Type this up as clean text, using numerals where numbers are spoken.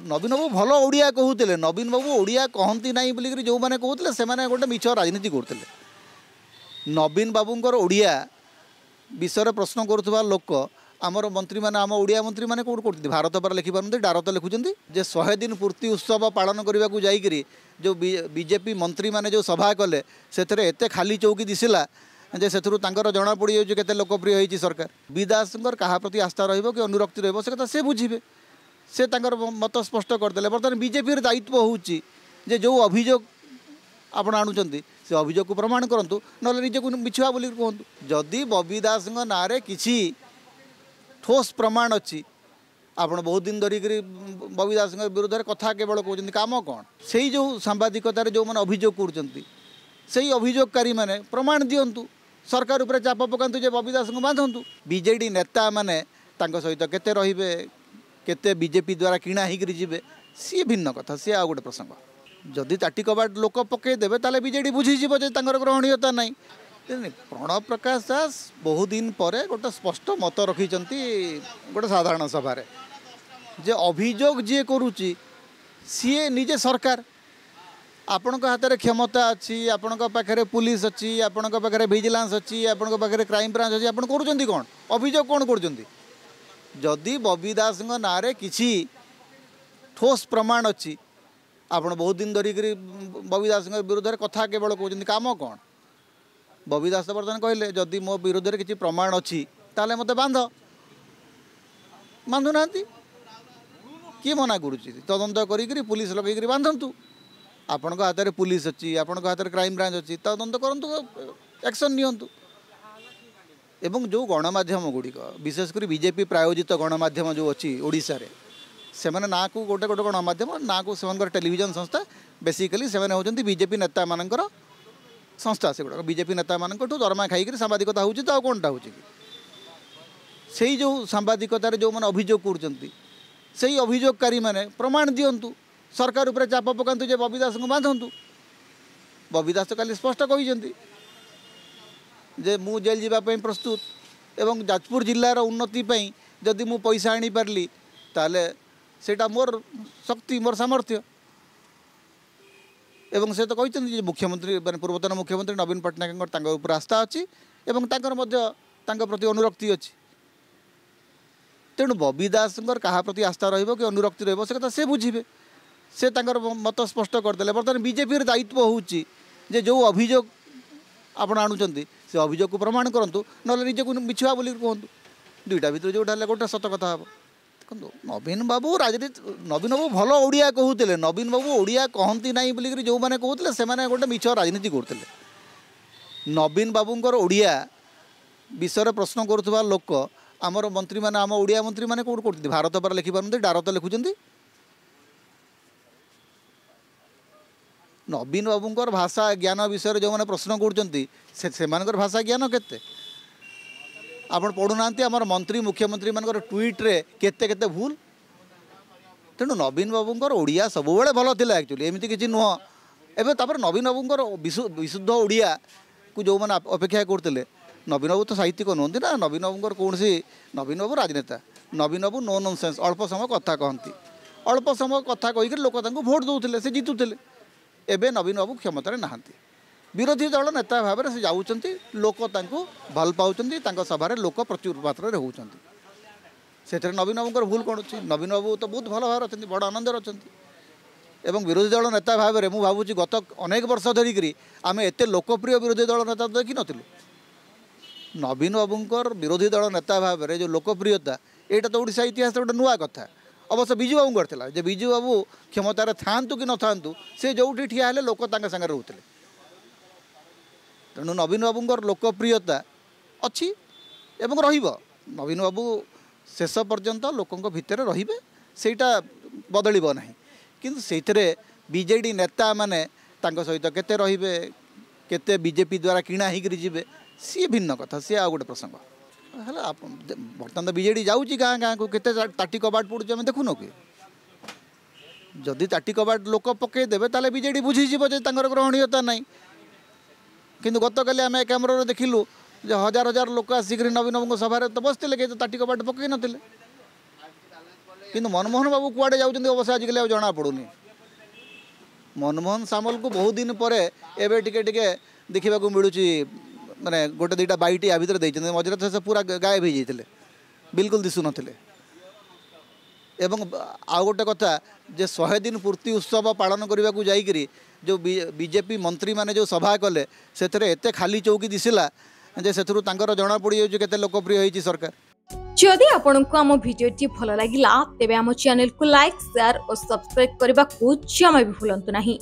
नवीन बाबू भल ओडिया कहते नवीन बाबू ओडिया कहती ना बोलिक जो मैंने कहते से गोटे मिछ राजनीति करते नवीन बाबूंर ओडिया विषय प्रश्न करुवा लोक आमर मंत्री मैंने आम ओडिया मंत्री मैंने कौट कर भारत पर लिखिपारती डार तो लिखुं जे 100 दिन पूर्ति उत्सव पालन करने को जाकि जो बीजेपी मंत्री मैंने जो सभा कले से खाली चौकी दिशला जे से जना पड़ जाए लोकप्रिय होती सरकार विदास क्या प्रति आस्था कि अनुरक्ति रही से बुझे से मत स्पष्ट करदे बर्तमान बीजेपी दायित्व होची जे जो अभियोग आपण आणुचंती से अभियोग को प्रमाण करंतु नले निजे को मिछुआ बोली कहतु जदि बबी दास ना किसी ठोस प्रमाण अच्छी आपण बहुत दिन धरिक बबी दास विरुद्ध में कथा केवल कहते काम कौन से जो सांबादिकतार जो मैंने अभियोग कर अभियोगकारी मैंने प्रमाण दिंतु सरकार उपर चाप पकातु जे बबी दास को बांधतु बीजेडी नेता मैंने सहित केते रहिबे केते बीजेपी द्वारा किणा होकर जी सी भिन्न कथा सी आ गोटे प्रसंग जदि ताटी कबाट लोक पकईदेवे ताले बीजेडी बुझीज ग्रहणीयता ना प्रणव प्रकाश दास बहुत दिन पर गोटे स्पष्ट मत रखिंट गोटे साधारण सभा जे अभियोग जी करुच्ची सी निजे सरकार आपण हाथ में क्षमता अच्छी आपण पाखे पुलिस अच्छी आपण पाखे विजिलेंस अच्छी आपण पाखे क्राइम ब्रांच अच्छी आप करुँच कौन अभियोग कौन कर जदि बबी दास ना किसी ठोस प्रमाण अच्छी आपण बहुत दिन धरिक बबी दास विरुद्ध में कथा केवल कहते काम कौन बबी दास बर्तमान कहले जदि मो विरुद्ध में किसी प्रमाण अच्छी ताले मत बांध बांधुना किए मना करुच्ची तदंत करी पुलिस लगे बांधतु आपण हाथ में पुलिस अच्छी आपण हाथ में क्राइम ब्रांच अच्छी तदंत करूँ एक्शन नियंतु एवं जो गणमाध्यम गुड़िक विशेषकर बीजेपी प्रायोजित गणमाध्यम जो अच्छी ओडिशा रे से ना को गोटे गोटे गणमाध्यम ना को से टेलीविजन संस्था बेसिकली से होती बीजेपी नेता मानकर संस्था से गुड़ा बीजेपी नेता मान दरमा खाई सांबादिकता हो कौनटा हो से जो सांबादिकतार जो मैंने अभियोग कर अभियोगकारी मैंने प्रमाण दिंतु सरकार उपर चाप पकातु जे बबी दास को बांधतु बबी दास तो काली स्पष्ट कहते जे मु जेल जावाई प्रस्तुत एवं जाजपुर जिलार उन्नति जदि मु पैसा आनी पारली ताले सेटा मोर शक्ति मोर सामर्थ्य एवं से तो कहते मुख्यमंत्री माने पूर्वतन मुख्यमंत्री नवीन पट्टनायक उपर आस्था अच्छी एवं प्रति अनुरक्ति अच्छी तेणु बबी दास क्या प्रति आस्था कि अनुरक्ति रही से बुझे से मत स्पष्ट करदे बर्तमान बीजेपी दायित्व होची जे जो अभियोग आपण आणुचंती से अभियोग को प्रमाण करंतु नले निजे को मिछुआ बोली कहतु दुईटा भीतर जोटा गोटे सत कथा हम देखो नवीन बाबू राजनीति नवीन बाबू भल ओडिया कहते नवीन बाबू ओडिया कहती ना बोलिक जो मैंने कहते से गोटे मिछ राजनीति करते नवीन बाबूंर ओडिया विषय प्रश्न करुवा लोक आमर मंत्री मैंने आम ओडिया मंत्री मैंने कौट कर भारत पर लिखिपारती डार तो लिखुं नवीन बाबूंर भाषा ज्ञान विषय जो मैंने प्रश्न कर भाषा ज्ञान केते आपण पढ़ुना आमर मंत्री मुख्यमंत्री मान ट्वीट्रे केते केते भूल तेणु नवीन बाबूंर ओडिया सब भल था एक्चुअली एमती किसी नुह एवं नवीन बाबूंर विशुद्ध ओडिया को जो मैंने अपेक्षा करते नवीन बाबू तो साहित्यिक नुहति ना नवीन बाबूंर कौन सी नवीन बाबू राजनेता नवीन बाबू नो नॉनसेंस अल्प समय कथा कहती अल्प समय कथा कहीकि लोक भोट दौले से जितुले एवं नवीन बाबू क्षमतार नहांती विरोधी दल नेता भाव में से जाऊँच लोक भल पाँच सभार लोक प्रचुर मात्रा होती से नवीन बाबूर भूल कौन अच्छी नवीन बाबू तो बहुत भल भाव अच्छा बड़ आनंद अच्छा एवं विरोधी दल नेता भाव में मुझे गत अनेक वर्ष धरिक आम एत लोकप्रिय विरोधी दल नेता देखी नुँ नवीन बाबूंर विरोधी दल नेता भाव में जो लोकप्रियता यहाँ तो ओडिशा इतिहास गोटे नुआ कथा अवश्य विजु बाबूंर था जे विजु बाबू क्षमतार था कि न था से जो ठिया हेले लोक सागर रोते तेणु नवीन बाबूंर लोकप्रियता अच्छी एवं नवीन बाबू शेष पर्यंत लोकों भितर रे सेटा बदल ना किंतु से बीजेडी नेता माने सहित केते रहिबे केते बीजेपी द्वारा किणा होकर जी सी भिन्न कथा सी आ गोटे प्रसंग है बर्तमान तो बीजेडी जाऊँगी गाँ गाँ को केते ताटी कबाट पड़ुचे आम देखुन कि जदि ताटी कबाट लोक पकईदेवे ताले बीजेडी बुझीज ग्रहणीयता ना किंतु गत काली आम कैमरा देखिलु जो हजार हजार लोक आसिक नवीन बाबू सभा तो बसते ताटी कबाट पकई नथिले किंतु मनमोहन बाबू कुआडे जाउछन्ती अवश्य आजिकल जना पड़ुनी। मनमोहन सामल को बहुत दिन पर एवं टिके देखा मिलूँ माने गोटे दुईटा बाइट या भितर देते मझे से पूरा गायब हो जाते बिल्कुल दिशु नथिले। एवं आउ गोटे कथा जे 100 दिन पूर्ति उत्सव पालन करने को जाइकरी जो बीजेपी मंत्री माने जो सभा कले से एते खाली चौकी दिसिला जे सेथुरु तांकर जना पड़ी जाउछि केते लोकप्रिय होइछि सरकार। जदि आपंक आम भिडी भल लगा तेब आम चैनल को लाइक शेयर और सब्सक्राइब करने को जमा भी भूलु नहीं।